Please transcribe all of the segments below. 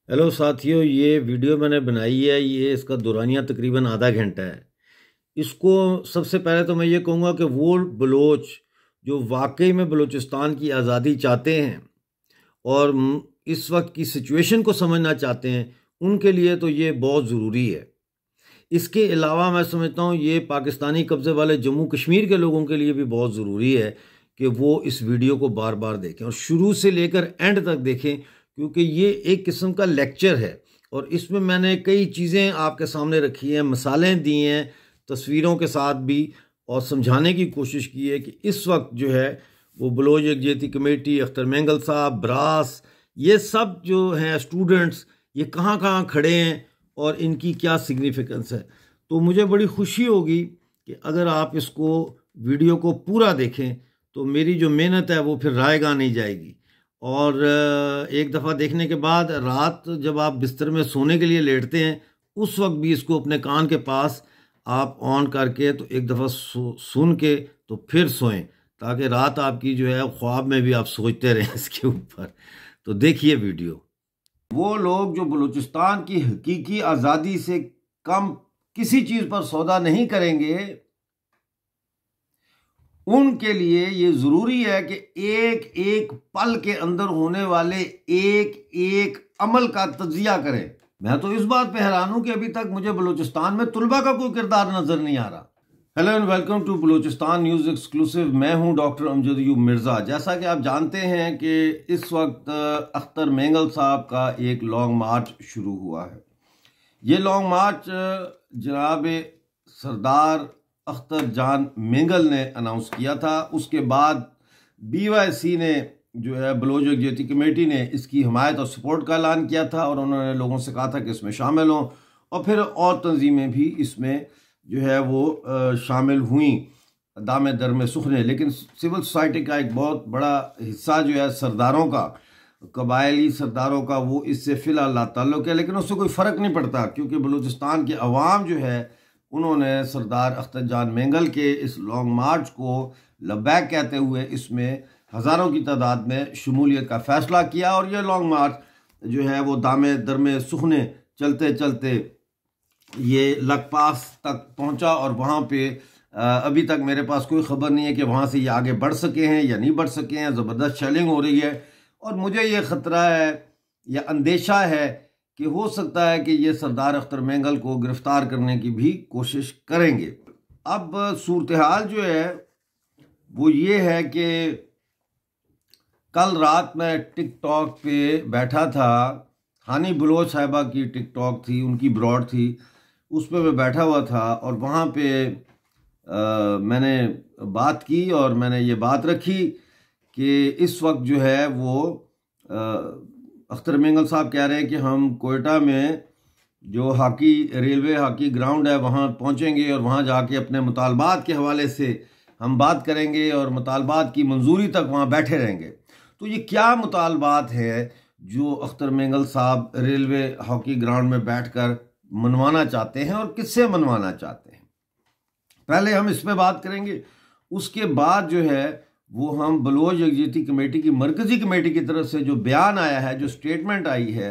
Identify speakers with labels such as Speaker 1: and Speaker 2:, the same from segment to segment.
Speaker 1: Hello साथियों, ये video मैंने बनाई है। ये इसका दुरानिया तकरीबन आधा घंटा है। इसको सबसे पहले तो मैं ये कहूँगा कि वो बलोच जो वाकई में बलूचिस्तान की आज़ादी चाहते हैं और इस वक्त की सिचुएशन को समझना चाहते हैं, उनके लिए तो ये बहुत ज़रूरी है। इसके अलावा मैं समझता हूँ ये पाकिस्तानी कब्ज़े वाले जम्मू कश्मीर के लोगों के लिए भी बहुत ज़रूरी है कि वो इस वीडियो को बार बार देखें और शुरू से लेकर एंड तक देखें, क्योंकि ये एक किस्म का लेक्चर है और इसमें मैंने कई चीज़ें आपके सामने रखी हैं, मिसालें दी हैं तस्वीरों के साथ भी, और समझाने की कोशिश की है कि इस वक्त जो है वो बलोच यकजहती कमेटी, अख्तर मेंगल साहब, ब्रास, ये सब जो हैं स्टूडेंट्स, ये कहाँ कहाँ खड़े हैं और इनकी क्या सिग्निफिकेंस है। तो मुझे बड़ी खुशी होगी कि अगर आप इसको वीडियो को पूरा देखें तो मेरी जो मेहनत है वो फिर रायगा नहीं जाएगी। और एक दफ़ा देखने के बाद रात जब आप बिस्तर में सोने के लिए लेटते हैं उस वक्त भी इसको अपने कान के पास आप ऑन करके तो एक दफ़ा सुन के तो फिर सोएं, ताकि रात आपकी जो है ख्वाब में भी आप सोचते रहें इसके ऊपर। तो देखिए वीडियो। वो लोग जो बलूचिस्तान की हकीकी आज़ादी से कम किसी चीज़ पर सौदा नहीं करेंगे, उनके लिए ये ज़रूरी है कि एक एक पल के अंदर होने वाले एक एक अमल का तजिया करें। मैं तो इस बात पे हैरान हूं कि अभी तक मुझे बलूचिस्तान में तुलबा का कोई किरदार नजर नहीं आ रहा। Hello and welcome to Balochistan news exclusive. मैं हूं डॉक्टर अमजद अयूब मिर्ज़ा। जैसा कि आप जानते हैं कि इस वक्त अख्तर मेंगल साहब का एक लॉन्ग मार्च शुरू हुआ है। ये लॉन्ग मार्च जनाब सरदार अख्तर जान मेंगल ने अनाउंस किया था। उसके बाद BYC ने जो है बलोच यकजहती कमेटी ने इसकी हमायत और सपोर्ट का ऐलान किया था और उन्होंने लोगों से कहा था कि इसमें शामिल हों, और फिर और तंजीमें भी इसमें जो है वो शामिल हुई दामे दर में सुखने। लेकिन सिविल सोसाइटी का एक बहुत बड़ा हिस्सा जो है सरदारों का, कबायली सरदारों का, वो इससे फ़िलहाल लाताल्लुक़ है। लेकिन उससे कोई फ़र्क नहीं पड़ता, क्योंकि बलूचिस्तान के अवाम जो है उन्होंने सरदार अख्तर जान मेंगल के इस लॉन्ग मार्च को लब्बैक कहते हुए इसमें हज़ारों की तादाद में शमूलियत का फ़ैसला किया। और यह लॉन्ग मार्च जो है वो दामे दर में सुखने चलते चलते ये लकपास तक पहुंचा, और वहाँ पे अभी तक मेरे पास कोई ख़बर नहीं है कि वहाँ से ये आगे बढ़ सके हैं या नहीं बढ़ सके हैं। ज़बरदस्त शेलिंग हो रही है और मुझे ये ख़तरा है या अंदेशा है कि हो सकता है कि ये सरदार अख्तर मेंगल को गिरफ्तार करने की भी कोशिश करेंगे। अब सूरत हाल जो है वो ये है कि कल रात मैं टिकटॉक पे बैठा था। हानी बलोच साहिबा की टिकटॉक थी, उनकी ब्रॉड थी, उस पर मैं बैठा हुआ था और वहाँ पे मैंने बात की और मैंने ये बात रखी कि इस वक्त जो है वो अख्तर मेंगल साहब कह रहे हैं कि हम कोयटा में जो रेलवे हॉकी ग्राउंड है वहाँ पहुँचेंगे और वहाँ जाके अपने मुतालबात के हवाले से हम बात करेंगे और मुतालबात की मंजूरी तक वहाँ बैठे रहेंगे। तो ये क्या मुतालबात है जो अख्तर मेंगल साहब रेलवे हॉकी ग्राउंड में बैठकर मनवाना चाहते हैं और किससे मनवाना चाहते हैं, पहले हम इस पर बात करेंगे। उसके बाद जो है वो हम बलोच यकजहती कमेटी की मरकज़ी कमेटी की तरफ से जो बयान आया है, जो स्टेटमेंट आई है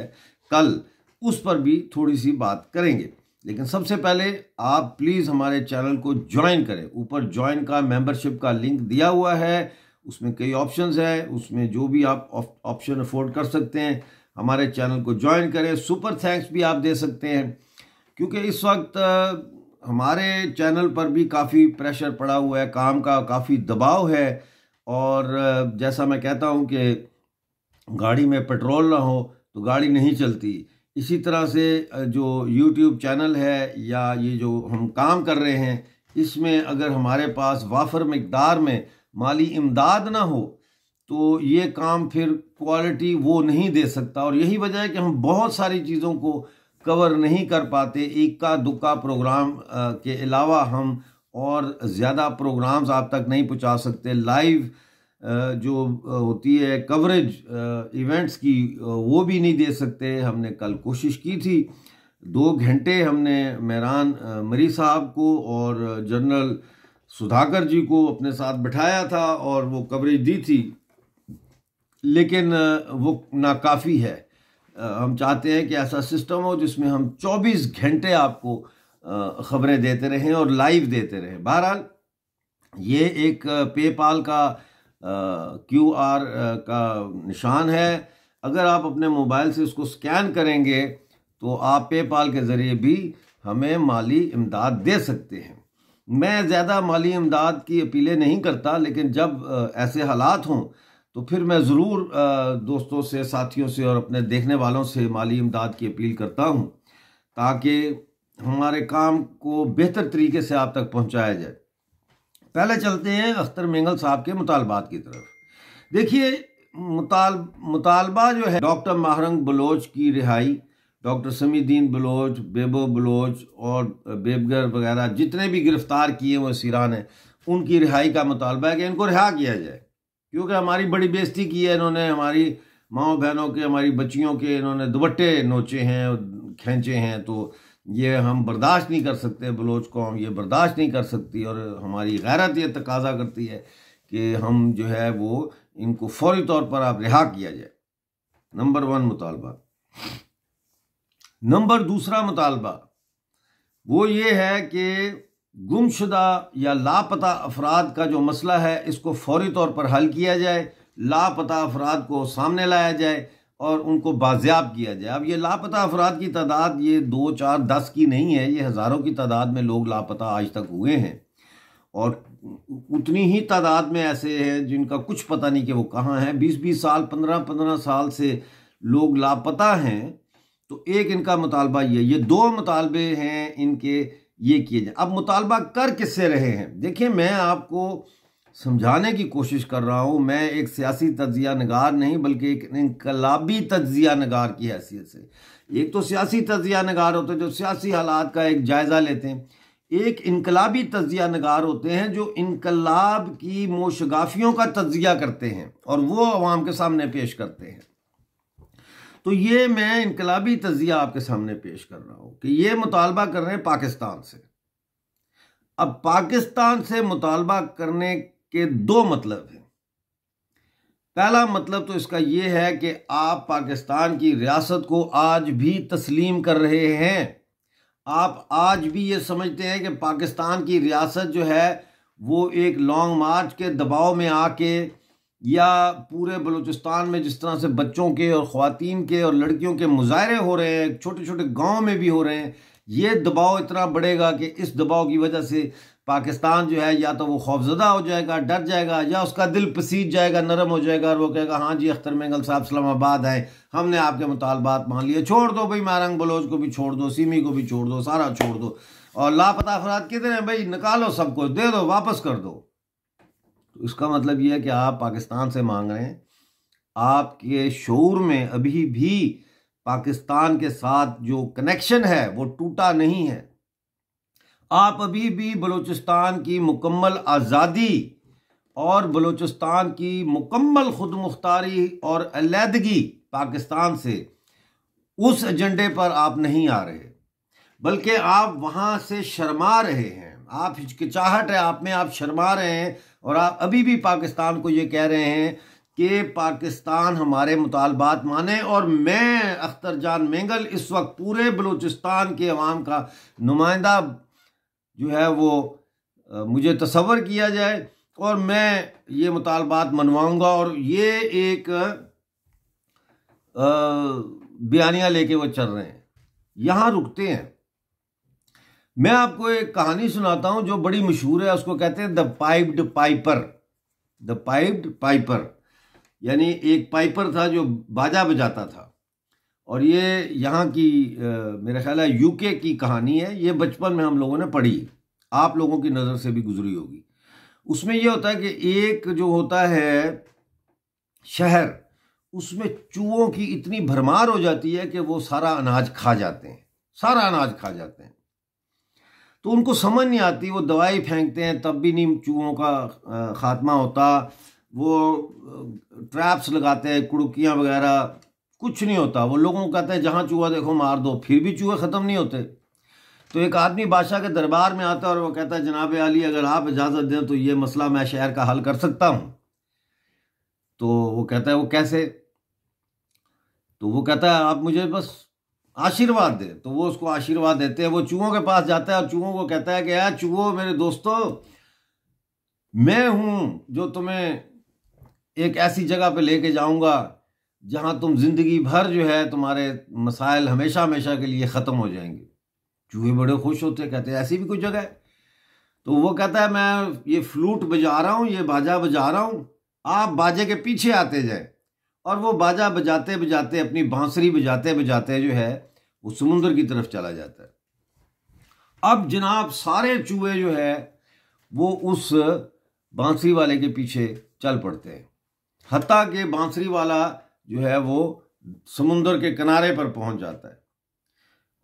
Speaker 1: कल, उस पर भी थोड़ी सी बात करेंगे। लेकिन सबसे पहले आप प्लीज़ हमारे चैनल को ज्वाइन करें। ऊपर ज्वाइन का मेंबरशिप का लिंक दिया हुआ है, उसमें कई ऑप्शंस हैं, उसमें जो भी आप ऑप्शन अफोर्ड कर सकते हैं हमारे चैनल को ज्वाइन करें। सुपर थैंक्स भी आप दे सकते हैं, क्योंकि इस वक्त हमारे चैनल पर भी काफ़ी प्रेशर पड़ा हुआ है, काम का काफ़ी दबाव है। और जैसा मैं कहता हूँ कि गाड़ी में पेट्रोल ना हो तो गाड़ी नहीं चलती। इसी तरह से जो YouTube चैनल है या ये जो हम काम कर रहे हैं, इसमें अगर हमारे पास वाफर मिकदार में माली इमदाद ना हो तो ये काम फिर क्वालिटी वो नहीं दे सकता। और यही वजह है कि हम बहुत सारी चीज़ों को कवर नहीं कर पाते। इक्का दुक्का प्रोग्राम के अलावा हम और ज़्यादा प्रोग्राम्स आप तक नहीं पहुंचा सकते। लाइव जो होती है कवरेज इवेंट्स की, वो भी नहीं दे सकते। हमने कल कोशिश की थी, 2 घंटे हमने मेहरान मरी साहब को और जनरल सुधाकर जी को अपने साथ बिठाया था और वो कवरेज दी थी, लेकिन वो नाकाफ़ी है। हम चाहते हैं कि ऐसा सिस्टम हो जिसमें हम 24 घंटे आपको ख़बरें देते रहें और लाइव देते रहें। बहरहाल ये एक पेपाल का QR का निशान है। अगर आप अपने मोबाइल से उसको स्कैन करेंगे तो आप पेपाल के ज़रिए भी हमें माली इमदाद दे सकते हैं। मैं ज़्यादा माली इमदाद की अपीलें नहीं करता, लेकिन जब ऐसे हालात हों तो फिर मैं ज़रूर दोस्तों से, साथियों से और अपने देखने वालों से माली इमदाद की अपील करता हूं, ताकि हमारे काम को बेहतर तरीके से आप तक पहुंचाया जाए। पहले चलते हैं अख्तर मेंगल साहब के मुतालबात की तरफ। देखिए, मुतालबा जो है डॉक्टर माहरंग बलोच की रिहाई, डॉक्टर समीउद्दीन बलोच, बेबो बलोच और बेबगर वगैरह जितने भी गिरफ्तार किए हुए सीरान हैं, उनकी रिहाई का मुतालबा है कि इनको रिहा किया जाए, क्योंकि हमारी बड़ी बेइज्जती की है इन्होंने। हमारी माओ बहनों के, हमारी बच्चियों के इन्होंने दुपट्टे नोचे हैं, खींचे हैं, तो ये हम बर्दाश्त नहीं कर सकते। बलोच कौम ये बर्दाश्त नहीं कर सकती और हमारी गैरत ये तकाजा करती है कि हम जो है वो इनको फौरी तौर पर आप रिहा किया जाए। नंबर 1 मुतालबा। नंबर 2 मुतालबा वो ये है कि गुमशुदा या लापता अफराद का जो मसला है इसको फौरी तौर पर हल किया जाए, लापता अफराद को सामने लाया जाए और उनको बाजियाब किया जाए। अब ये लापता अफराद की तादाद ये 2, 4, 10 की नहीं है, ये हज़ारों की तादाद में लोग लापता आज तक हुए हैं और उतनी ही तादाद में ऐसे हैं जिनका कुछ पता नहीं कि वो कहाँ हैं। 20-20 साल, 15-15 साल से लोग लापता हैं। तो एक इनका मुतालबा ये 2 मुतालबे हैं इनके, ये किए जाए। अब मुतालबा कर किससे रहे हैं? देखिए, मैं आपको समझाने की कोशिश कर रहा हूँ। मैं एक सियासी तज्जिया नगार नहीं, बल्कि एक इनकलाबी तज्जिया नगार की हैसियत से। एक तो सियासी तज्जिया नगार होते हैं जो सियासी हालात का एक जायज़ा लेते हैं, एक इनकलाबी तज्जिया नगार होते हैं जो इनकलाब की मोशगाफियों का तज्जिया करते हैं और वो अवाम के सामने पेश करते हैं। तो ये मैं इनकलाबी तज्जिया आपके सामने पेश कर रहा हूँ कि ये मुतालबा कर रहे हैं पाकिस्तान से। अब पाकिस्तान से मुतालबा करने के 2 मतलब हैं। पहला मतलब तो इसका ये है कि आप पाकिस्तान की रियासत को आज भी तस्लीम कर रहे हैं। आप आज भी ये समझते हैं कि पाकिस्तान की रियासत जो है वो एक लॉन्ग मार्च के दबाव में आके, या पूरे बलूचिस्तान में जिस तरह से बच्चों के और ख़वातीन के और लड़कियों के मुजाहरे हो रहे हैं, छोटे छोटे गाँव में भी हो रहे हैं, ये दबाव इतना बढ़ेगा कि इस दबाव की वजह से पाकिस्तान जो है या तो वो खौफजदा हो जाएगा, डर जाएगा, या उसका दिल पसीज जाएगा, नरम हो जाएगा और वो कहेगा हाँ जी अख्तर मेंगल साहब इस्लामाबाद आए, हमने आपके मुतालबात मान लिए, छोड़ दो भाई, मारंग बलोच को भी छोड़ दो, सिमी को भी छोड़ दो, सारा छोड़ दो, और लापता अफराद कितने हैं भाई, निकालो, सबको दे दो, वापस कर दो। तो इसका मतलब ये है कि आप पाकिस्तान से मांग रहे हैं, आपके शऊर में अभी भी पाकिस्तान के साथ जो कनेक्शन है वो टूटा नहीं है। आप अभी भी बलूचिस्तान की मुकम्मल आज़ादी और बलूचिस्तान की मुकम्मल खुद मुख्तारी और अलहदगी पाकिस्तान से, उस एजेंडे पर आप नहीं आ रहे, बल्कि आप वहाँ से शर्मा रहे हैं। आप हिचकिचाहट है आप में, आप शर्मा रहे हैं और आप अभी भी पाकिस्तान को ये कह रहे हैं कि पाकिस्तान हमारे मुतालबात माने। और मैं अख्तर जान मेंगल इस वक्त पूरे बलूचिस्तान के अवाम का नुमाइंदा जो है वो मुझे तसव्वुर किया जाए और मैं ये मुतालबात मनवाऊंगा। और ये एक बयानिया लेके वो चल रहे हैं। यहाँ रुकते हैं। मैं आपको एक कहानी सुनाता हूँ जो बड़ी मशहूर है, उसको कहते हैं the piped Piper. The piped Piper यानी एक पाइपर था जो बाजा बजाता था, और ये यहाँ की मेरा ख्याल है यूके की कहानी है। ये बचपन में हम लोगों ने पढ़ी, आप लोगों की नज़र से भी गुजरी होगी। उसमें ये होता है कि एक जो होता है शहर, उसमें चूहों की इतनी भरमार हो जाती है कि वो सारा अनाज खा जाते हैं, सारा अनाज खा जाते हैं। तो उनको समझ नहीं आती, वो दवाई फेंकते हैं तब भी नहीं चूहों का खात्मा होता, वो ट्रैप्स लगाते हैं, कुड़कियाँ वगैरह, कुछ नहीं होता। वो लोगों को कहते हैं जहाँ चूहा देखो मार दो, फिर भी चूहे ख़त्म नहीं होते। तो एक आदमी बादशाह के दरबार में आता है और वो कहता है जनाब आली अगर आप इजाज़त दें तो ये मसला मैं शहर का हल कर सकता हूँ। तो वो कहता है वो कैसे? तो वो कहता है आप मुझे बस आशीर्वाद दे। तो वो उसको आशीर्वाद देते हैं। वो चूहों के पास जाता है और चूहों को कहता है कि यार चूहों मेरे दोस्तों, मैं हूँ जो तुम्हें एक ऐसी जगह पे लेके जाऊंगा जहां तुम जिंदगी भर जो है तुम्हारे मसाइल हमेशा हमेशा के लिए ख़त्म हो जाएंगे। चूहे बड़े खुश होते हैं, कहते हैं ऐसी भी कोई जगह है। तो वो कहता है मैं ये फ्लूट बजा रहा हूँ, ये बाजा बजा रहा हूँ, आप बाजे के पीछे आते जाए। और वो बाजा बजाते बजाते, अपनी बांसुरी बजाते बजाते जो है वो समुद्र की तरफ चला जाता है। अब जनाब सारे चूहे जो है वो उस बांसुरी वाले के पीछे चल पड़ते हैं। हत्ता कि बांसुरी वाला जो है वो समुद्र के किनारे पर पहुंच जाता है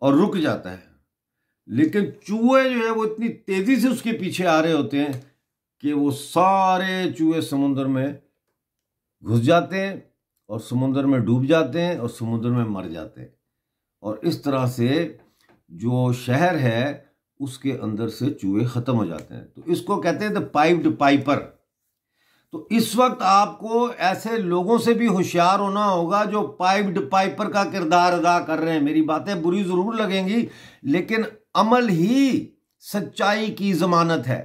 Speaker 1: और रुक जाता है। लेकिन चूहे जो है वो इतनी तेजी से उसके पीछे आ रहे होते हैं कि वो सारे चूहे समुद्र में घुस जाते हैं और समुद्र में डूब जाते हैं और समुद्र में मर जाते हैं। और इस तरह से जो शहर है उसके अंदर से चूहे खत्म हो जाते हैं। तो इसको कहते हैं द पाइप्ड पाइपर। तो इस वक्त आपको ऐसे लोगों से भी होशियार होना होगा जो पाइप्ड पाइपर का किरदार अदा कर रहे हैं। मेरी बातें बुरी जरूर लगेंगी, लेकिन अमल ही सच्चाई की जमानत है।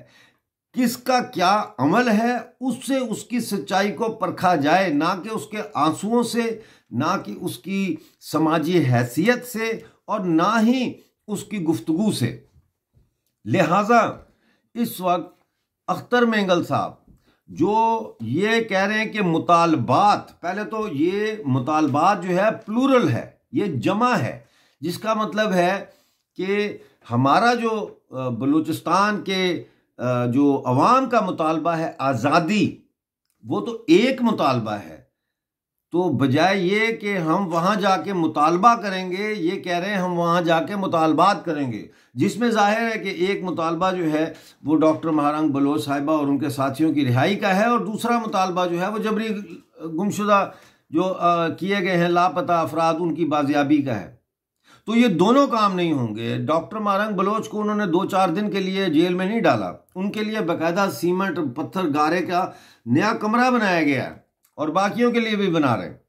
Speaker 1: किसका क्या अमल है उससे उसकी सच्चाई को परखा जाए, ना कि उसके आंसुओं से, ना कि उसकी समाजी हैसियत से, और ना ही उसकी गुफ्तगू से। लिहाजा इस वक्त अख्तर मेंगल साहब जो ये कह रहे हैं कि मुतालबात, पहले तो ये मुतालबात जो है प्लूरल है, ये जमा है, जिसका मतलब है कि हमारा जो बलूचिस्तान के जो अवाम का मुतालबा है आज़ादी, वो तो एक मुतालबा है। तो बजाय ये कि हम वहाँ जाके मुतालबा करेंगे, ये कह रहे हैं हम वहाँ जाके मुतालबात करेंगे, जिसमें जाहिर है कि एक मुतालबा जो है वो डॉक्टर महारंग बलोच साहिबा और उनके साथियों की रिहाई का है, और दूसरा मुतालबा जो है वो जबरी गुमशुदा जो किए गए हैं लापता अफराद उनकी बाजियाबी का है। तो ये दोनों काम नहीं होंगे। डॉक्टर महारंग बलोच को उन्होंने 2-4 दिन के लिए जेल में नहीं डाला, उनके लिए बाकायदा सीमेंट पत्थर गारे का नया कमरा बनाया गया है और बाकियों के लिए भी बना रहे हैं,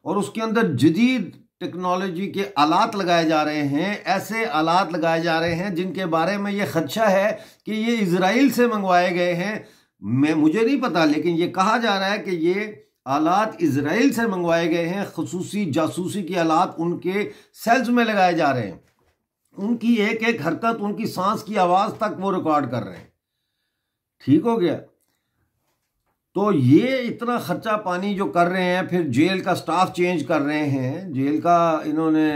Speaker 1: और उसके अंदर जदीद टेक्नोलॉजी के आलात लगाए जा रहे हैं। ऐसे आलात लगाए जा रहे हैं जिनके बारे में ये खदशा है कि ये इजराइल से मंगवाए गए हैं। मुझे नहीं पता, लेकिन ये कहा जा रहा है कि ये आलात इजराइल से मंगवाए गए हैं। खसूसी जासूसी की आलात उनके सेल्स में लगाए जा रहे हैं। उनकी एक एक हरकत, उनकी सांस की आवाज तक वो रिकॉर्ड कर रहे हैं। ठीक हो गया। तो ये इतना खर्चा पानी जो कर रहे हैं, फिर जेल का स्टाफ चेंज कर रहे हैं। जेल का इन्होंने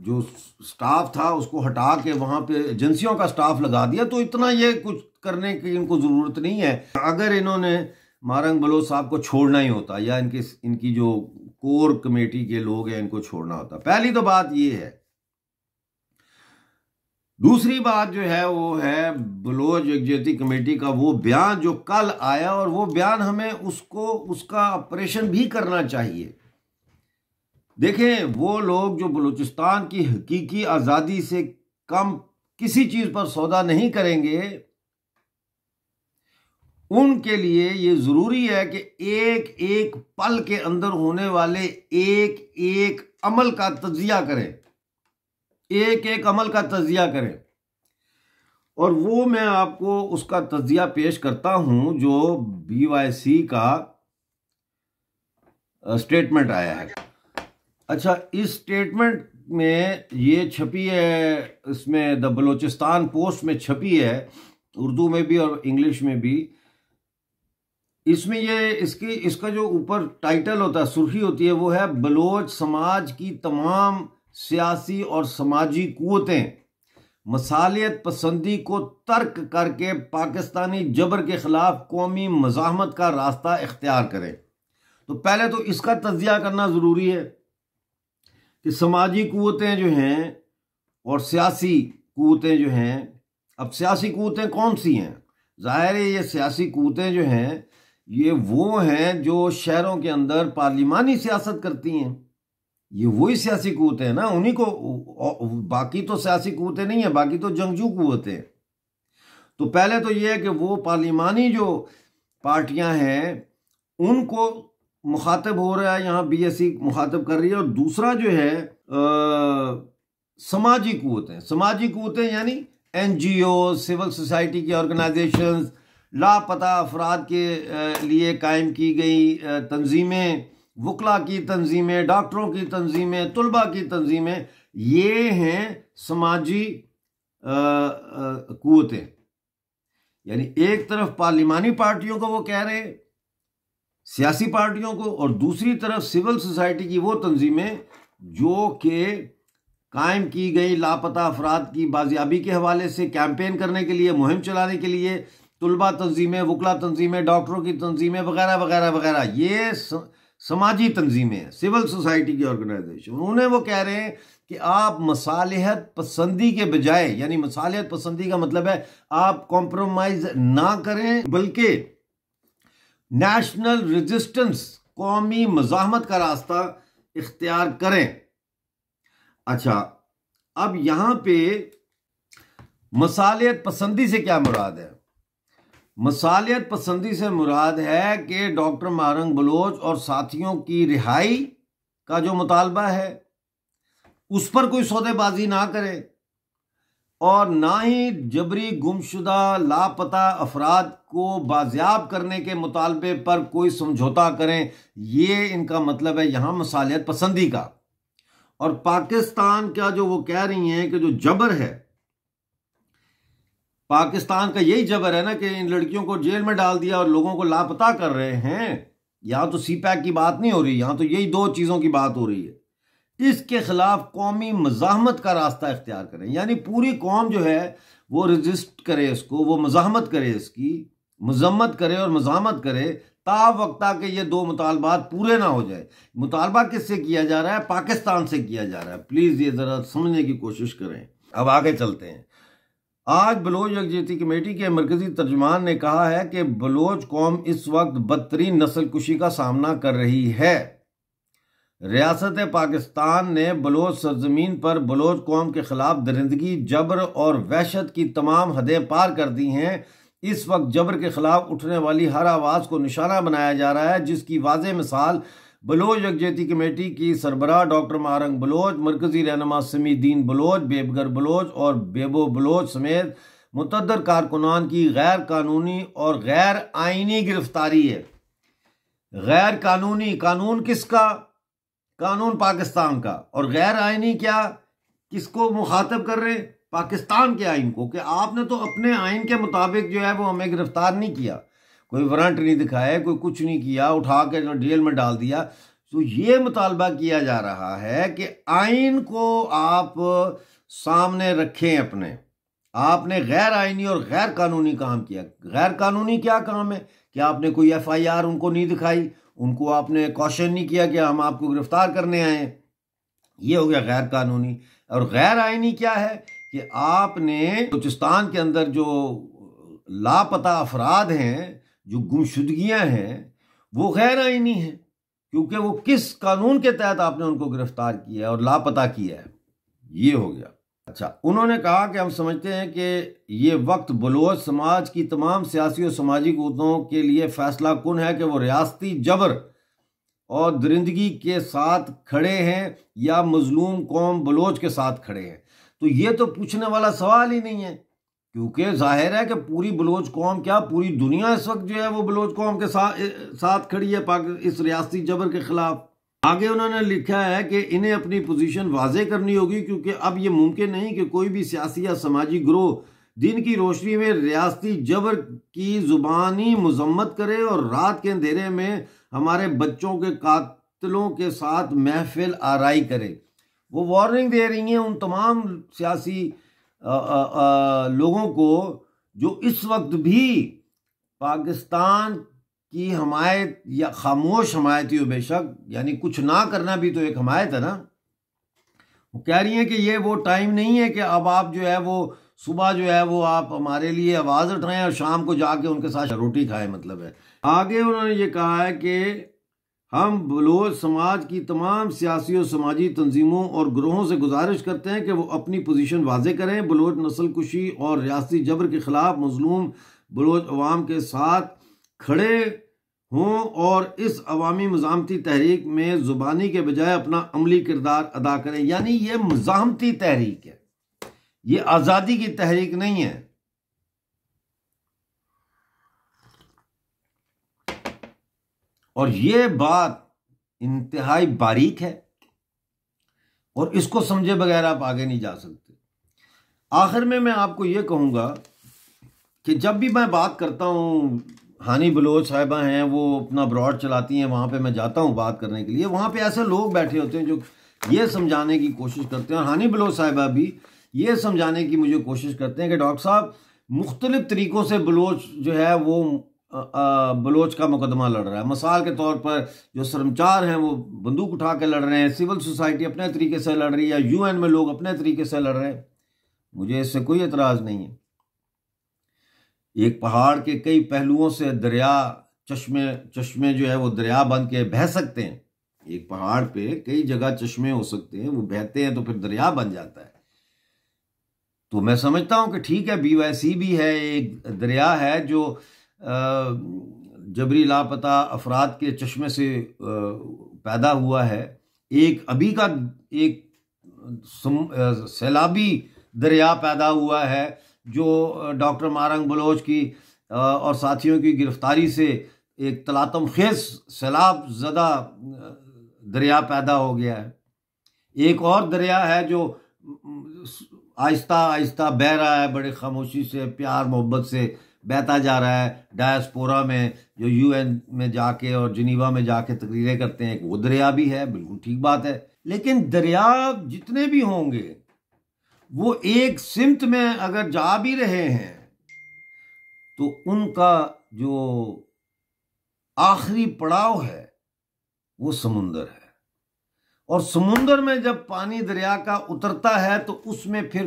Speaker 1: जो स्टाफ था उसको हटा के वहाँ पे एजेंसियों का स्टाफ लगा दिया। तो इतना ये कुछ करने की इनको ज़रूरत नहीं है। अगर इन्होंने महारंग बलोच साहब को छोड़ना ही होता, या इनकी जो कोर कमेटी के लोग हैं इनको छोड़ना होता। पहली तो बात ये है। दूसरी बात जो है वो है बलोच यकजहती कमेटी का वो बयान जो कल आया, और वो बयान हमें उसका ऑपरेशन भी करना चाहिए। देखें, वो लोग जो बलूचिस्तान की हकीकी आज़ादी से कम किसी चीज़ पर सौदा नहीं करेंगे, उनके लिए ये ज़रूरी है कि एक एक पल के अंदर होने वाले एक एक अमल का तज्जिया करें, एक एक अमल का तज्जिया करें। और वो मैं आपको उसका तज्जिया पेश करता हूं जो BYC का स्टेटमेंट आया है। अच्छा, इस स्टेटमेंट में ये छपी है, इसमें द बलोचिस्तान पोस्ट में छपी है, उर्दू में भी और इंग्लिश में भी। इसमें ये इसका जो ऊपर टाइटल होता है, सुर्खी होती है, वो है बलोच समाज की तमाम सियासी और समाजी कुव्वतें मसालियत पसंदी को तर्क करके पाकिस्तानी जबर के खिलाफ कौमी मज़ाहमत का रास्ता इख्तियार करें। तो पहले तो इसका तज्जिया करना ज़रूरी है कि समाजी कुव्वतें जो हैं और सियासी कुव्वतें जो हैं, अब सियासी कुव्वतें कौन सी हैं? ज़ाहिर है ये सियासी कुव्वतें जो हैं ये वो हैं जो शहरों के अंदर पार्लिमानी सियासत करती हैं। ये वही सियासी कुव्वतें हैं ना, उन्हीं को, बाकी तो सियासी कुव्वतें नहीं है, बाकी तो जंगजू कुव्वतें। तो पहले तो ये है कि वो पार्लिमानी जो पार्टियां हैं उनको मुखातब हो रहा है, यहाँ बीएससी मुखातब कर रही है। और दूसरा जो है समाजी कुव्वतें। समाजी कुव्वतें यानी एनजीओ, सिविल सोसाइटी की ऑर्गेनाइजेशंस, लापता अफराद के लिए कायम की गई तंजीमें, वकला की तंजीमें, डॉक्टरों की तंजीमें, तुलबा की तंजीमें, ये हैं समाजी कुव्वतें। यानी एक तरफ पार्लिमानी पार्टियों को वो कह रहे हैं, सियासी पार्टियों को, और दूसरी तरफ सिविल सोसाइटी की वो तंजीमें जो कि कायम की गई लापता अफराद की बाजियाबी के हवाले से कैंपेन करने के लिए, मुहिम चलाने के लिए, तुलबा तंजीमें, वकला तंजीमें, डॉक्टरों की तंजीमें वगैरह वगैरह वगैरह, ये समाजी तंजीमें हैं, सिविल सोसाइटी की ऑर्गेनाइजेशन। उन्हें वो कह रहे हैं कि आप मसालिहत पसंदी के बजाय, यानी मसालिहत पसंदी का मतलब है आप कॉम्प्रोमाइज ना करें, बल्कि नेशनल रेजिस्टेंस, कौमी मज़ाहमत का रास्ता इख्तियार करें। अच्छा, अब यहां पे मसालियत पसंदी से क्या मुराद है? मसालियत पसंदी से मुराद है कि डॉक्टर मारंग बलोच और साथियों की रिहाई का जो मुतालबा है उस पर कोई सौदेबाजी ना करे, और ना ही जबरी गुमशुदा लापता अफराद को बाजियाब करने के मुतालबे पर कोई समझौता करें। ये इनका मतलब है यहाँ मसालियत पसंदी का। और पाकिस्तान का जो वो कह रही हैं कि जो जबर है, पाकिस्तान का यही जबर है ना कि इन लड़कियों को जेल में डाल दिया और लोगों को लापता कर रहे हैं। यहां तो सीपैक की बात नहीं हो रही, यहां तो यही दो चीजों की बात हो रही है। इसके खिलाफ कौमी मज़ाहमत का रास्ता इख्तियार करें, यानी पूरी कौम जो है वो रजिस्ट करे इसको, वो मज़ाहमत करे, इसकी मजम्मत करे और मज़ाहमत करे, ता वक्ता के ये दो मुतालबात पूरे ना हो जाए। मुतालबा किससे किया जा रहा है? पाकिस्तान से किया जा रहा है। प्लीज़ ये ज़रा समझने की कोशिश करें। अब आगे चलते हैं। आज बलोच यकजहती कमेटी के मरकजी तर्जुमान ने कहा है कि बलोच कौम इस वक्त बदतरीन नस्ल कुशी का सामना कर रही है। रियासत पाकिस्तान ने बलोच सरजमीन पर बलोच कौम के खिलाफ दरिंदगी, जबर और वहशत की तमाम हदें पार कर दी हैं। इस वक्त जबर के खिलाफ उठने वाली हर आवाज़ को निशाना बनाया जा रहा है, जिसकी वाज़ेह मिसाल बलोच यकजहती कमेटी की सरबराह डॉक्टर मारंग बलोच, मरकजी रहनुमा समीदीन बलोच, बेबगर बलोच और बेबो बलोच समेत मुतअद्दिद कारकुनान की गैर कानूनी और गैर आइनी गिरफ्तारी है। गैर कानूनी, कानून किसका? कानून पाकिस्तान का। और गैर आइनी क्या? किसको मुखातब कर रहे? पाकिस्तान के आइन को, कि आपने तो अपने आइन के मुताबिक जो है वो हमें गिरफ्तार नहीं किया, कोई वारंट नहीं दिखाया, कोई कुछ नहीं किया, उठा के जो जेल में डाल दिया। तो ये मुतालबा किया जा रहा है कि आइन को आप सामने रखें अपने। आपने गैर आइनी और गैर कानूनी काम किया। गैर कानूनी क्या काम है कि आपने कोई FIR उनको नहीं दिखाई, उनको आपने कॉशन नहीं किया कि हम आपको गिरफ्तार करने आए हैं, ये हो गया गैर कानूनी। और गैर आइनी क्या है कि आपने बलूचिस्तान के अंदर जो लापता अफराद हैं, जो गुमशुदगियां हैं, वो गैर आइनी हैं, क्योंकि वो किस कानून के तहत आपने उनको गिरफ्तार किया और लापता किया है। ये हो गया। अच्छा, उन्होंने कहा कि हम समझते हैं कि ये वक्त बलोच समाज की तमाम सियासी और समाजी क़ुव्वतों के लिए फैसला कुन है कि वो रियासती जबर और दरिंदगी के साथ खड़े हैं या मजलूम कौम बलोच के साथ खड़े हैं। तो ये तो पूछने वाला सवाल ही नहीं है, क्योंकि जाहिर है कि पूरी बलोच कौम क्या, पूरी दुनिया इस वक्त जो है वो बलोच कौम के साथ खड़ी है इस रियासती जबर के खिलाफ। आगे उन्होंने लिखा है कि इन्हें अपनी पोजीशन वाज़े करनी होगी, क्योंकि अब ये मुमकिन नहीं कि कोई भी सियासी या समाजी ग्रोह दिन की रोशनी में रियासती जबर की ज़ुबानी मजम्मत करे और रात के अंधेरे में हमारे बच्चों के कातिलों के साथ महफिल आराई करे। वो वार्निंग दे रही हैं उन तमाम सियासी लोगों को जो इस वक्त भी पाकिस्तान की हमायत या खामोश हमायत ही हो बेशक, यानी कुछ ना करना भी तो एक हमायत है ना। वो कह रही हैं कि ये वो टाइम नहीं है कि अब आप जो है वो सुबह जो है वो आप हमारे लिए आवाज़ उठाएं और शाम को जाके उनके साथ रोटी खाएं, मतलब है। आगे उन्होंने ये कहा है कि हम बलोच समाज की तमाम सियासी और समाजी तंजीमों और ग्रोहों से गुजारिश करते हैं कि वो अपनी पोजीशन वाजे करें। बलोच नस्ल कुशी और रियासती जबर के खिलाफ मजलूम बलोच अवाम के साथ खड़े हूँ और इस अवामी मज़ाहमती तहरीक में ज़ुबानी के बजाय अपना अमली किरदार अदा करें। यानी ये मज़ाहमती तहरीक है, ये आज़ादी की तहरीक नहीं है। और ये बात इंतहाई बारीक है और इसको समझे बगैर आप आगे नहीं जा सकते। आखिर में मैं आपको ये कहूँगा कि जब भी मैं बात करता हूँ, हानी बलोच साहिबा हैं, वो अपना ब्रॉड चलाती हैं, वहाँ पे मैं जाता हूँ बात करने के लिए, वहाँ पे ऐसे लोग बैठे होते हैं जो ये समझाने की कोशिश करते हैं, और हानी बलोच साहिबा भी ये समझाने की मुझे कोशिश करते हैं कि डॉक्टर साहब मुख्तलिफ तरीक़ों से बलोच जो है वो बलोच का मुकदमा लड़ रहा है। मिसाल के तौर पर जो शर्मचार हैं वो बंदूक उठा के लड़ रहे हैं, सिविल सोसाइटी अपने तरीके से लड़ रही है, UN में लोग अपने तरीके से लड़ रहे हैं। मुझे इससे कोई एतराज़ नहीं है। एक पहाड़ के कई पहलुओं से दरिया चश्मे जो है वो दरिया बन के बह सकते हैं। एक पहाड़ पे कई जगह चश्मे हो सकते हैं, वो बहते हैं तो फिर दरिया बन जाता है। तो मैं समझता हूं कि ठीक है, BYC भी है, एक दरिया है जो जबरी लापता अफराद के चश्मे से पैदा हुआ है। एक अभी का एक सैलाबी दरिया पैदा हुआ है जो डॉक्टर मारंग बलोच की और साथियों की गिरफ्तारी से एक तलातम खेज सैलाब ज़दा दरिया पैदा हो गया है। एक और दरिया है जो आहिस्ता आहिस्ता बह रहा है, बड़े खामोशी से, प्यार मोहब्बत से बहता जा रहा है। डायस्पोरा में जो UN में जाके और जिनीवा में जाके तकरीरें करते हैं, वो दरिया भी है, बिल्कुल ठीक बात है। लेकिन दरिया जितने भी होंगे वो एक सिमत में अगर जा भी रहे हैं तो उनका जो आखिरी पड़ाव है वो समुंदर है। और समुंदर में जब पानी दरिया का उतरता है तो उसमें फिर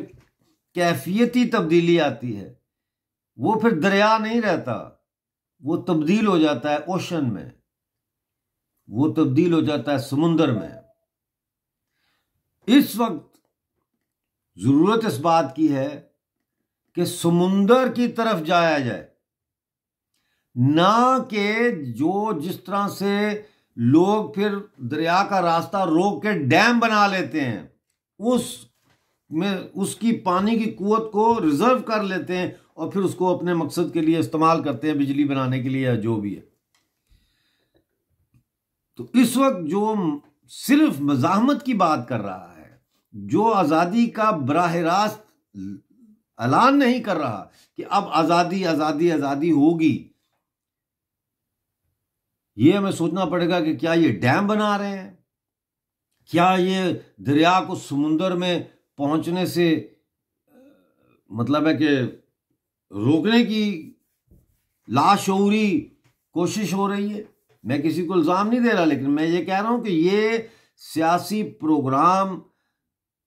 Speaker 1: कैफियती तब्दीली आती है। वो फिर दरिया नहीं रहता, वो तब्दील हो जाता है ओशन में, वो तब्दील हो जाता है समुंदर में। इस वक्त जरूरत इस बात की है कि समुंदर की तरफ जाया जाए, ना कि जो जिस तरह से लोग फिर दरिया का रास्ता रोक के डैम बना लेते हैं, उसकी पानी की कुव्वत को रिजर्व कर लेते हैं और फिर उसको अपने मकसद के लिए इस्तेमाल करते हैं, बिजली बनाने के लिए या जो भी है। तो इस वक्त जो सिर्फ मज़ाहमत की बात कर रहा है, जो आज़ादी का बराह रास्त ऐलान नहीं कर रहा कि अब आज़ादी आज़ादी आज़ादी होगी, ये हमें सोचना पड़ेगा कि क्या ये डैम बना रहे हैं, क्या ये दरिया को समुंदर में पहुंचने से मतलब है कि रोकने की लाशऊरी कोशिश हो रही है। मैं किसी को इल्ज़ाम नहीं दे रहा, लेकिन मैं ये कह रहा हूं कि ये सियासी प्रोग्राम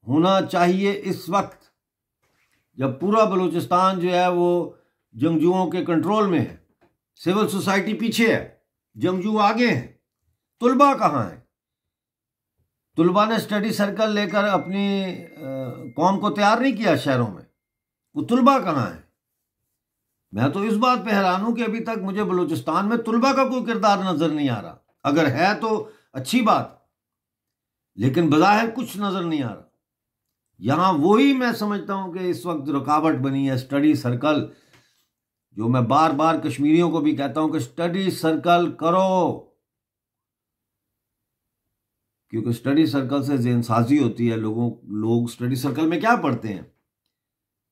Speaker 1: होना चाहिए इस वक्त जब पूरा बलूचिस्तान जो है वो जंगजुओं के कंट्रोल में है, सिविल सोसाइटी पीछे है, जंगजू आगे हैं। तुलबा कहाँ है? तुलबा ने स्टडी सर्कल लेकर अपनी कौम को तैयार नहीं किया शहरों में, वो तुलबा कहाँ है? मैं तो इस बात पे हैरान हूं कि अभी तक मुझे बलूचिस्तान में तुलबा का कोई किरदार नजर नहीं आ रहा। अगर है तो अच्छी बात, लेकिन बज़ाहिर कुछ नजर नहीं आ रहा। यहां वही मैं समझता हूं कि इस वक्त रुकावट बनी है स्टडी सर्कल, जो मैं बार बार कश्मीरियों को भी कहता हूं कि स्टडी सर्कल करो, क्योंकि स्टडी सर्कल से ज़हनसाजी होती है। लोग स्टडी सर्कल में क्या पढ़ते हैं?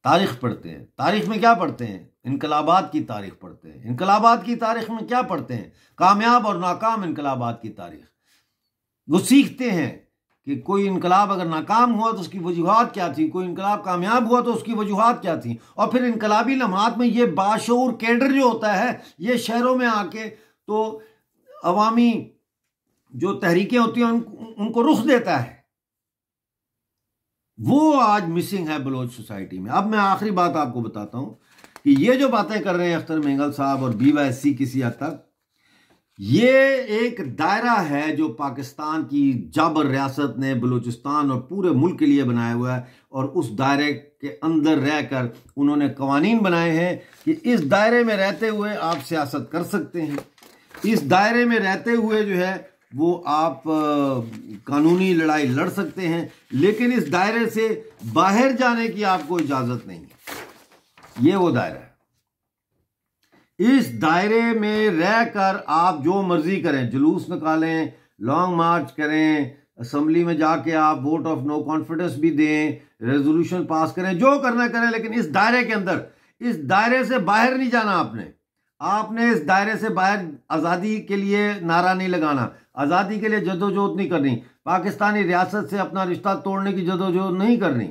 Speaker 1: तारीख पढ़ते हैं। तारीख में क्या पढ़ते हैं? इनकलाबात की तारीख पढ़ते हैं। इनकलाबात की तारीख में क्या पढ़ते हैं? कामयाब और नाकाम इनकलाबात की तारीख। वो सीखते हैं कि कोई इनकलाब अगर नाकाम हुआ तो उसकी वजूहात क्या थी, कोई इनकलाब कामयाब हुआ तो उसकी वजूहात क्या थी। और फिर इनकलाबी लम्हात में ये बाशऊर कैडर जो होता है, ये शहरों में आके तो अवामी जो तहरीकें होती हैं उनको रुख देता है। वो आज मिसिंग है बलोच सोसाइटी में। अब मैं आखिरी बात आपको बताता हूं कि ये जो बातें कर रहे हैं अख्तर मेंगल साहब और BYC किसी हद तक, ये एक दायरा है जो पाकिस्तान की जाबर रियासत ने बलूचिस्तान और पूरे मुल्क के लिए बनाया हुआ है, और उस दायरे के अंदर रहकर उन्होंने कवानीन बनाए हैं कि इस दायरे में रहते हुए आप सियासत कर सकते हैं। इस दायरे में रहते हुए जो है वो आप कानूनी लड़ाई लड़ सकते हैं, लेकिन इस दायरे से बाहर जाने की आपको इजाजत नहीं है। ये वो दायरा है। इस दायरे में रहकर आप जो मर्जी करें, जुलूस निकालें, लॉन्ग मार्च करें, असेंबली में जाके आप वोट ऑफ नो कॉन्फिडेंस भी दें, रेजोल्यूशन पास करें, जो करना करें, लेकिन इस दायरे के अंदर, इस दायरे से बाहर नहीं जाना। आपने इस दायरे से बाहर आज़ादी के लिए नारा नहीं लगाना, आज़ादी के लिए जदोजहद नहीं करनी, पाकिस्तानी रियासत से अपना रिश्ता तोड़ने की जदोजहद नहीं करनी।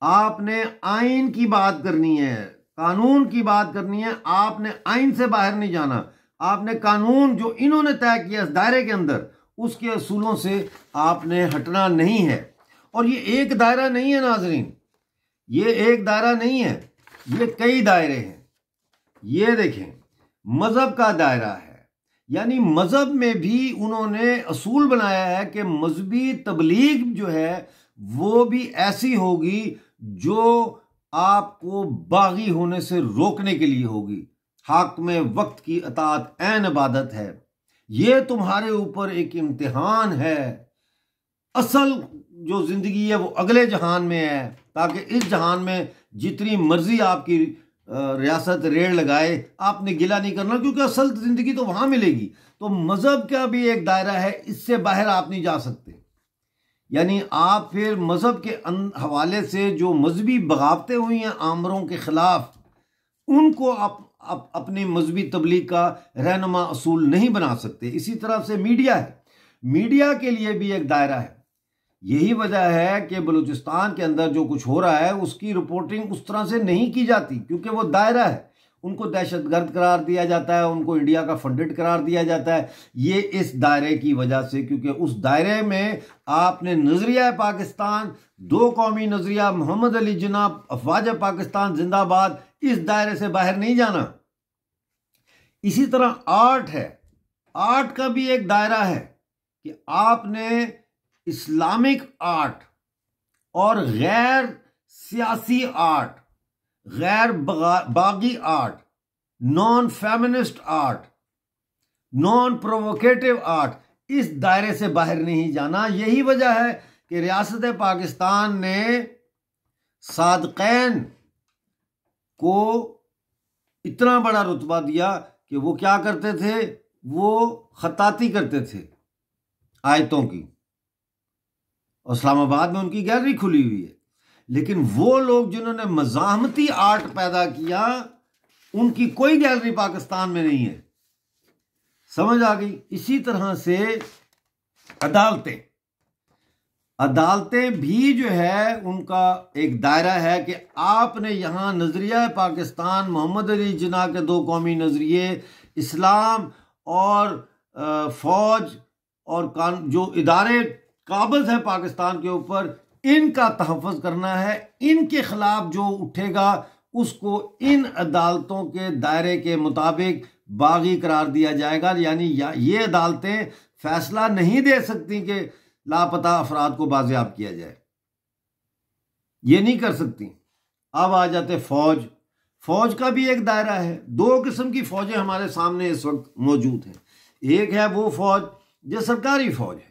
Speaker 1: आपने आइन की बात करनी है, कानून की बात करनी है। आपने आइन से बाहर नहीं जाना। आपने कानून जो इन्होंने तय किया इस दायरे के अंदर, उसके असूलों से आपने हटना नहीं है। और ये एक दायरा नहीं है नाजरीन, ये एक दायरा नहीं है, ये कई दायरे हैं। ये देखें, मजहब का दायरा है, यानी मजहब में भी उन्होंने असूल बनाया है कि मजहबी तबलीग जो है वो भी ऐसी होगी जो आपको बागी होने से रोकने के लिए होगी। हक में वक्त की अतात ऐन इबादत है। ये तुम्हारे ऊपर एक इम्तिहान है। असल जो जिंदगी है वो अगले जहान में है, ताकि इस जहान में जितनी मर्जी आपकी रियासत रेड़ लगाए, आपने गिला नहीं करना, क्योंकि असल जिंदगी तो वहां मिलेगी। तो मजहब का भी एक दायरा है, इससे बाहर आप नहीं जा सकते। यानी आप फिर मजहब के हवाले से जो मजहबी बगावतें हुई हैं आमरों के खिलाफ, उनको आप अपनी मजहबी तबलीग का रहनुमा असूल नहीं बना सकते। इसी तरह से मीडिया है, मीडिया के लिए भी एक दायरा है। यही वजह है कि बलूचिस्तान के अंदर जो कुछ हो रहा है उसकी रिपोर्टिंग उस तरह से नहीं की जाती, क्योंकि वो दायरा है। उनको दहशतगर्द करार दिया जाता है, उनको इंडिया का फंडेड करार दिया जाता है। ये इस दायरे की वजह से, क्योंकि उस दायरे में आपने नजरिया पाकिस्तान, दो कौमी नजरिया, मोहम्मद अली जिन्ना, अफवाज पाकिस्तान जिंदाबाद, इस दायरे से बाहर नहीं जाना। इसी तरह आर्ट है, आर्ट का भी एक दायरा है कि आपने इस्लामिक आर्ट और गैर सियासी आर्ट, गैर बागी art, non feminist art, non provocative art, इस दायरे से बाहर नहीं जाना। यही वजह है कि रियासत पाकिस्तान ने सादक़ैन को इतना बड़ा रुतबा दिया कि वो क्या करते थे, वो खताती करते थे आयतों की। इस्लामाबाद में उनकी गैलरी खुली हुई है, लेकिन वो लोग जिन्होंने मज़ाहमती आर्ट पैदा किया, उनकी कोई गैलरी पाकिस्तान में नहीं है। समझ आ गई? इसी तरह से अदालतें, अदालतें भी जो है उनका एक दायरा है कि आपने यहाँ नजरिया पाकिस्तान, मोहम्मद अली जिन्ना के दो कौमी नजरिए, इस्लाम और फौज और जो इदारे काबिज हैं पाकिस्तान के ऊपर, इनका तहफ़्फ़ुज़ करना है। इनके खिलाफ जो उठेगा उसको इन अदालतों के दायरे के मुताबिक बागी करार दिया जाएगा। यानी ये अदालतें फैसला नहीं दे सकती कि लापता अफराद को बाजियाब किया जाए, ये नहीं कर सकती। अब आ जाते फौज। फौज का भी एक दायरा है। दो किस्म की फौजें हमारे सामने इस वक्त मौजूद हैं। एक है वो फौज जो सरकारी फौज है,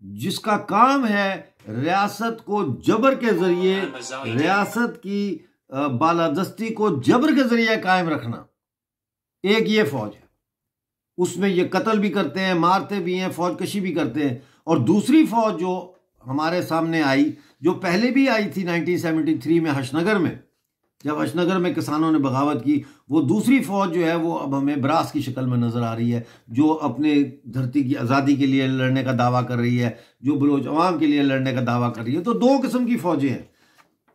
Speaker 1: जिसका काम है रियासत को जबर के जरिए, रियासत की बालादस्ती को जबर के जरिए कायम रखना। एक ये फौज है, उसमें ये कत्ल भी करते हैं, मारते भी हैं, फौज कशी भी करते हैं। और दूसरी फौज जो हमारे सामने आई, जो पहले भी आई थी 1973 में हशनगर में, जब हशनगर में किसानों ने बगावत की, वो दूसरी फौज जो है वो अब हमें ब्रास की शक्ल में नजर आ रही है, जो अपने धरती की आज़ादी के लिए लड़ने का दावा कर रही है, जो बलोच अवाम के लिए लड़ने का दावा कर रही है। तो दो किस्म की फौजें हैं।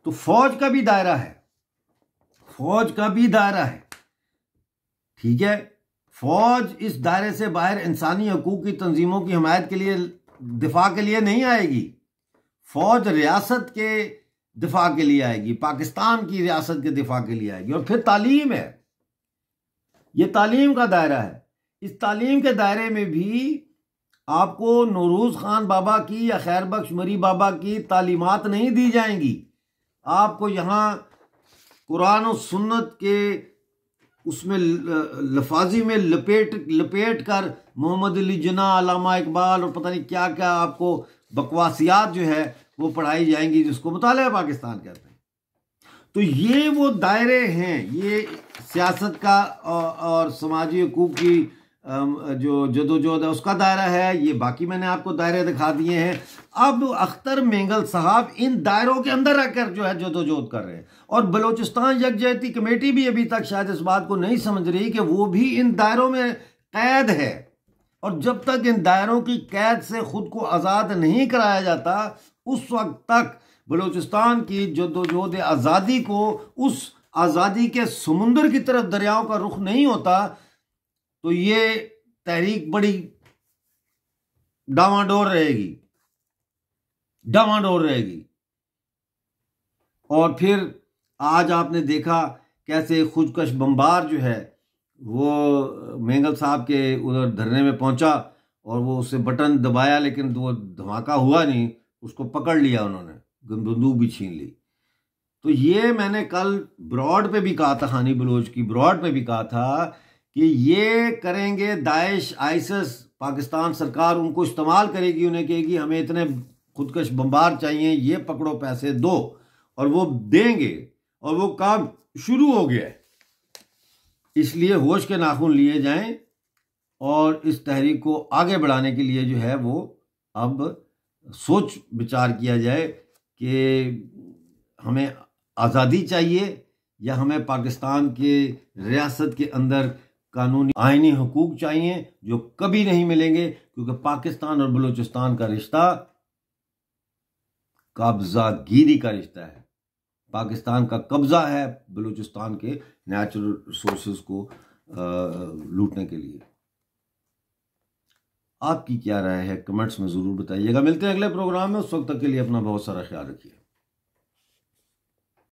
Speaker 1: तो फौज का भी दायरा है, फौज का भी दायरा है, ठीक है। फौज इस दायरे से बाहर इंसानी हकूक की तंजीमों की हिमायत के लिए, दिफा के लिए नहीं आएगी। फौज रियासत के दिफा के लिए आएगी, पाकिस्तान की रियासत के दिफा के लिए आएगी। और फिर तालीम है, ये तालीम का दायरा है। इस तालीम के दायरे में भी आपको नौरोज खान बाबा की या खैर बख्श मरी बाबा की तालीमात नहीं दी जाएंगी। आपको यहाँ कुरान और सुन्नत के उसमें लफाजी में लपेट कर मोहम्मद अली जिन्ना, अल्लामा इकबाल और पता नहीं क्या क्या आपको बकवासियात जो है वो पढ़ाई जाएंगी, जिसको मुतालिया पाकिस्तान कहते हैं। तो ये वो दायरे हैं, ये सियासत का और समाजी हकूक़ की जो जदोजहद है उसका दायरा है। ये बाकी मैंने आपको दायरे दिखा दिए हैं। अब अख्तर मेंगल साहब इन दायरों के अंदर रहकर जो है जदोजहद कर रहे हैं, और बलूचिस्तान यकजहती कमेटी भी अभी तक शायद इस बात को नहीं समझ रही कि वो भी इन दायरों में कैद है, और जब तक इन दायरों की कैद से खुद को आज़ाद नहीं कराया जाता उस वक्त तक बलूचिस्तान की जदोजहद आज़ादी को उस आज़ादी के समुंदर की तरफ दरियाओं का रुख नहीं होता, तो ये तहरीक बड़ी डामाडोल रहेगी। और फिर आज आपने देखा कैसे खुदकश बमबार जो है वो मेंगल साहब के उधर धरने में पहुंचा, और वो उससे बटन दबाया लेकिन वो धमाका हुआ नहीं, उसको पकड़ लिया उन्होंने, बंदूक भी छीन ली। तो ये मैंने कल ब्रॉड पे भी कहा था, हानी बलोच की ब्रॉड पे भी कहा था कि ये करेंगे दाइश, आईसिस, पाकिस्तान सरकार उनको इस्तेमाल करेगी, उन्हें कहेगी हमें इतने खुदकश बमबार चाहिए, ये पकड़ो पैसे दो, और वो देंगे, और वो काम शुरू हो गया है। इसलिए होश के नाखून लिए जाएं और इस तहरीक को आगे बढ़ाने के लिए जो है वो अब सोच विचार किया जाए कि हमें आज़ादी चाहिए या हमें पाकिस्तान के रियासत के अंदर कानूनी आइनी हुकूक चाहिए, जो कभी नहीं मिलेंगे, क्योंकि पाकिस्तान और बलूचिस्तान का रिश्ता कब्जागिरी का रिश्ता है। पाकिस्तान का कब्जा है बलूचिस्तान के नेचुरल रिसोर्सेज को लूटने के लिए। आपकी क्या राय है कमेंट्स में ज़रूर बताइएगा। मिलते हैं अगले प्रोग्राम में, उस वक्त तक के लिए अपना बहुत सारा ख्याल रखिए।